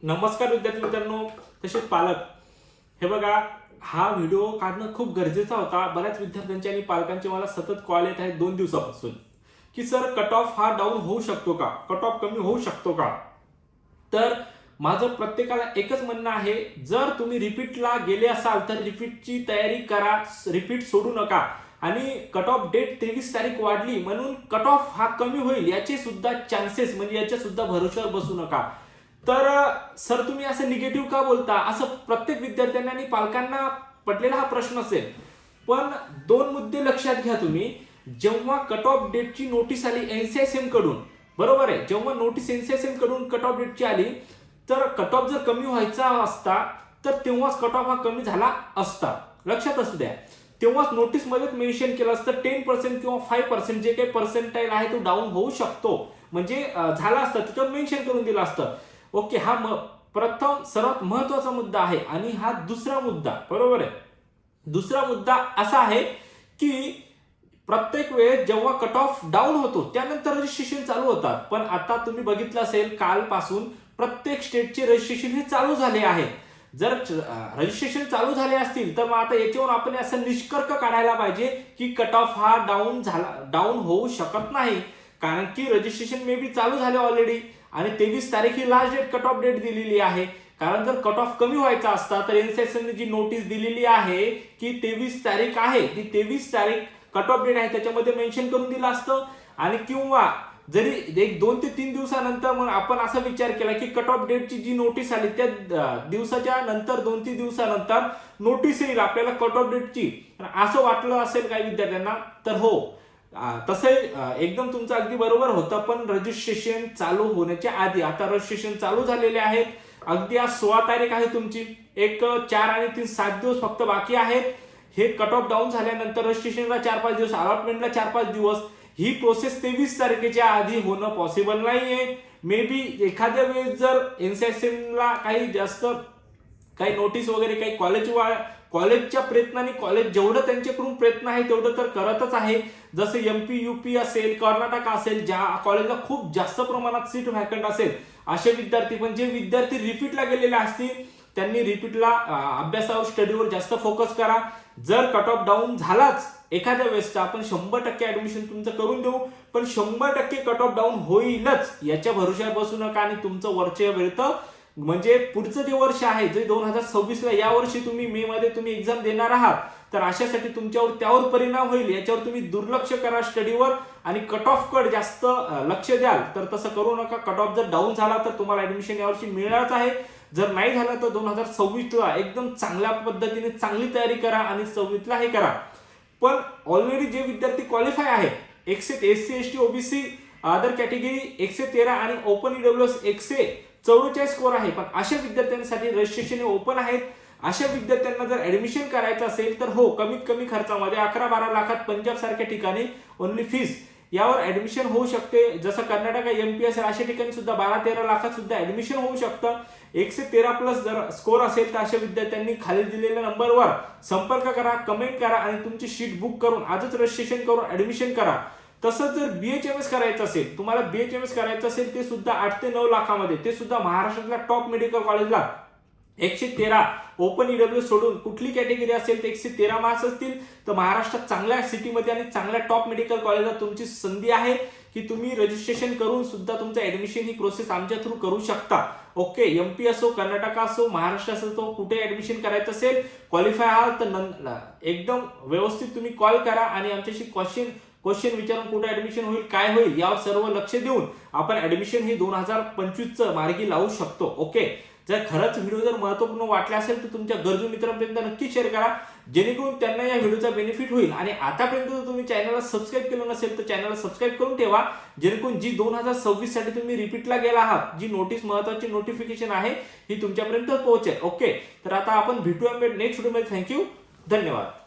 नमस्कार विद्यार्थी मित्रांनो, तसेच पालक. हे बघा, हा व्हिडिओ काढणं खूप गरजेचा होता. बऱ्याच विद्यार्थ्यांचे आणि पालकांचे मला सतत कॉल येत आहेत 2 दिवसापासून की सर कट ऑफ हा डाऊन होऊ शकतो का, कट ऑफ कमी होऊ शकतो का. तर माझं प्रत्येकाला एकच म्हणणं आहे, जर तुम्ही रिपीटला गेले असाल तर रिपीटची तयारी करा, रिपीट सोडू नका. आणि कट ऑफ डेट 23 तारीख वाढली म्हणून कट ऑफ हा कमी होईल याचे सुद्धा चान्सेस, म्हणजे याच्या सुद्धा भरोश्यावर बसू नका. तर सर तुम्ही असं निगेटिव्ह का बोलता, असं प्रत्येक विद्यार्थ्यांना आणि पालकांना पडलेला हा प्रश्न असेल. पण 2 मुद्दे लक्षात घ्या तुम्ही. जेव्हा कट ऑफ डेटची नोटीस आली एनसीआयसीएम कडून, बरोबर आहे, जेव्हा नोटीस एनसीआयसीएम कडून कट ऑफ डेटची आली, तर कट ऑफ जर कमी व्हायचा असता तर तेव्हाच कट ऑफ हा कमी झाला असता. लक्षात असू द्या, तेव्हाच नोटीसमध्येच मेन्शन केलं असतं 10% किंवा 5% जे काही पर्सेंटाईल आहे तो डाऊन होऊ शकतो, म्हणजे झाला असतं, तिथं मेन्शन करून दिलं असतं. ओके, हा प्रथम सर्वात महत्वाचा मुद्दा आहे. आणि हा दुसरा मुद्दा, बरोबर आहे, दुसरा मुद्दा असा आहे की प्रत्येक वेळेस जेव्हा कट ऑफ डाऊन होतो त्यानंतर रजिस्ट्रेशन चालू होतात. पण आता तुम्ही बघितलं असेल, कालपासून प्रत्येक स्टेटचे रजिस्ट्रेशन हे चालू झाले आहे. जर रजिस्ट्रेशन चालू झाले असतील तर मग आता याच्यावर आपण असं निष्कर्ष काढायला पाहिजे की कट ऑफ हा डाऊन होऊ शकत नाही, कारण की रजिस्ट्रेशन मे बी चालू झाले ऑलरेडी आणि 23 तारीख ही last date cut off date दिलेली आहे. कारण जर कट ऑफ कमी व्हायचा असता तर एनसीआयसीएमने जी नोटीस दिलेली आहे की 23 तारीख आहे, ती 23 तारीख कट ऑफ डेट आहे त्याच्यामध्ये मेन्शन करून दिलं असतं. आणि किंवा जरी 1-2 ते 3 दिवसानंतर मग आपण असा विचार केला की कट ऑफ डेटची जी नोटीस आली त्या दिवसाच्या नंतर 2-3 दिवसानंतर नोटीस येईल आपल्याला कट ऑफ डेटची, असं वाटलं असेल काही विद्यार्थ्यांना, तर हो, तसं एकदम तुमचं अगदी बरोबर होतं. पण रजिस्ट्रेशन चालू होण्याच्या आधी, आता रजिस्ट्रेशन चालू झालेले आहेत. अगदी आज 16 तारीख आहे तुमची, एक 4 आणि 3 7 दिवस फक्त बाकी आहेत. हे कट ऑफ डाऊन झाल्यानंतर रजिस्ट्रेशनला 4-5 दिवस, अलॉटमेंटला 4-5 दिवस, ही प्रोसेस 23 तारखेच्या आधी होणं पॉसिबल नाहीये. मे बी एखाद्या वेळेस जर एनसीआयसीएमला काही जास्त काही नोटीस वगैरे काही कॉलेजच्या प्रयत्नाने, कॉलेज जेवढं त्यांच्याकडून प्रयत्न आहे तेवढं तर करतच आहे. जसं एमपी यूपी असेल, कर्नाटक असेल, ज्या कॉलेजला खूप जास्त प्रमाणात सीट व्हॅकंट असेल असे विद्यार्थी, पण जे विद्यार्थी रिपीटला गेलेले असतील त्यांनी रिपीटला अभ्यासावर, स्टडीवर जास्त फोकस करा. जर कट ऑफ डाऊन झालाच एखाद्या वेळेसचा, आपण 100% ऍडमिशन तुमचं करून देऊ, पण 100% कट ऑफ डाऊन होईलच याच्या भरोश्यावर बसू नका. आणि तुमचं वरचे वेळतं, म्हणजे पुढचं जे वर्ष आहे, जे 2026 ला, या वर्षी तुम्ही मे मध्ये तुम्ही एक्झाम देणार आहात, तर अशासाठी तुमच्यावर त्यावर परिणाम होईल, याच्यावर तुम्ही दुर्लक्ष करा स्टडीवर आणि कट ऑफ कडे जास्त लक्ष द्याल. तर तसं करू नका. कट ऑफ जर डाऊन झाला तर तुम्हाला ऍडमिशन यावर्षी मिळणारच आहे. जर नाही झालं तर 2026 ला एकदम चांगल्या पद्धतीने चांगली तयारी करा आणि 26 ला हे करा. पण ऑलरेडी जे विद्यार्थी क्वालिफाय आहे, except SC ST OBC other category 113 आणि ओपन ईडब्ल्यूएस 144 स्कोर आहे, पण अशा विद्यार्थ्यांसाठी रजिस्ट्रेशन ओपन आहेत. अशा विद्यार्थ्यांना जर ऍडमिशन करायचं असेल तर हो, कमीत कमी खर्चामध्ये 11-12 लाखात पंजाब सारख्या ठिकाणी ओनली फीस यावर ऍडमिशन होऊ शकते. जसं कर्नाटक, एमपी असेल अशा ठिकाणी सुद्धा 12-13 लाखात सुद्धा ऍडमिशन होऊ शकतं. 113+ जर स्कोर असेल तर अशा विद्यार्थ्यांनी खाली दिलेल्या नंबरवर संपर्क करा, कमेंट करा आणि तुमची शीट बुक करून आजच रजिस्ट्रेशन करून ऍडमिशन करा. तसंच जर बीएचएमएस करायचं असेल, तुम्हाला बीएचएमएस करायचं असेल, ते सुद्धा 8 ते 9 लाखामध्ये, ते सुद्धा महाराष्ट्रातल्या टॉप मेडिकल कॉलेजला 113 ओपन ईडब्ल्यूएस सोडून कुठली कॅटेगरी असेल तर 113 मार्क्स असतील तर महाराष्ट्रात चांगल्या सिटीमध्ये आणि चांगल्या टॉप मेडिकल कॉलेजला तुमची संधी आहे की तुम्ही रजिस्ट्रेशन करून सुद्धा तुमचं ऍडमिशन ही प्रोसेस आमच्या थ्रू करू शकता. ओके, एमपी असो, कर्नाटक असो, महाराष्ट्र असो, तो कुठे ऍडमिशन करायचं असेल, क्वालिफाय आहात तर एकदम व्यवस्थित तुम्ही कॉल करा आणि आमच्याशी क्वेश्चन विचारून कुठे ऍडमिशन होईल, काय होईल, यावर सर्व लक्ष देऊन आपण ऍडमिशन ही 2025 मार्गी लावू शकतो. ओके, जर खरंच व्हिडिओ जर महत्त्वपूर्ण वाटला असेल तर तुमच्या गरजू मित्रांपर्यंत नक्की शेअर करा, जेणेकरून त्यांना या व्हिडिओचा बेनिफिट होईल. आणि आतापर्यंत जर तुम्ही चॅनलला सबस्क्राईब केलं नसेल तर चॅनलला सबस्क्राईब करून ठेवा, जेणेकरून जी 2026 साठी तुम्ही रिपीटला गेला आहात, जी नोटीस, महत्त्वाची नोटिफिकेशन आहे, ही तुमच्यापर्यंत पोहोचेल. ओके, तर आता आपण भेटूया नेक्स्ट व्हिडिओमध्ये. थँक्यू, धन्यवाद.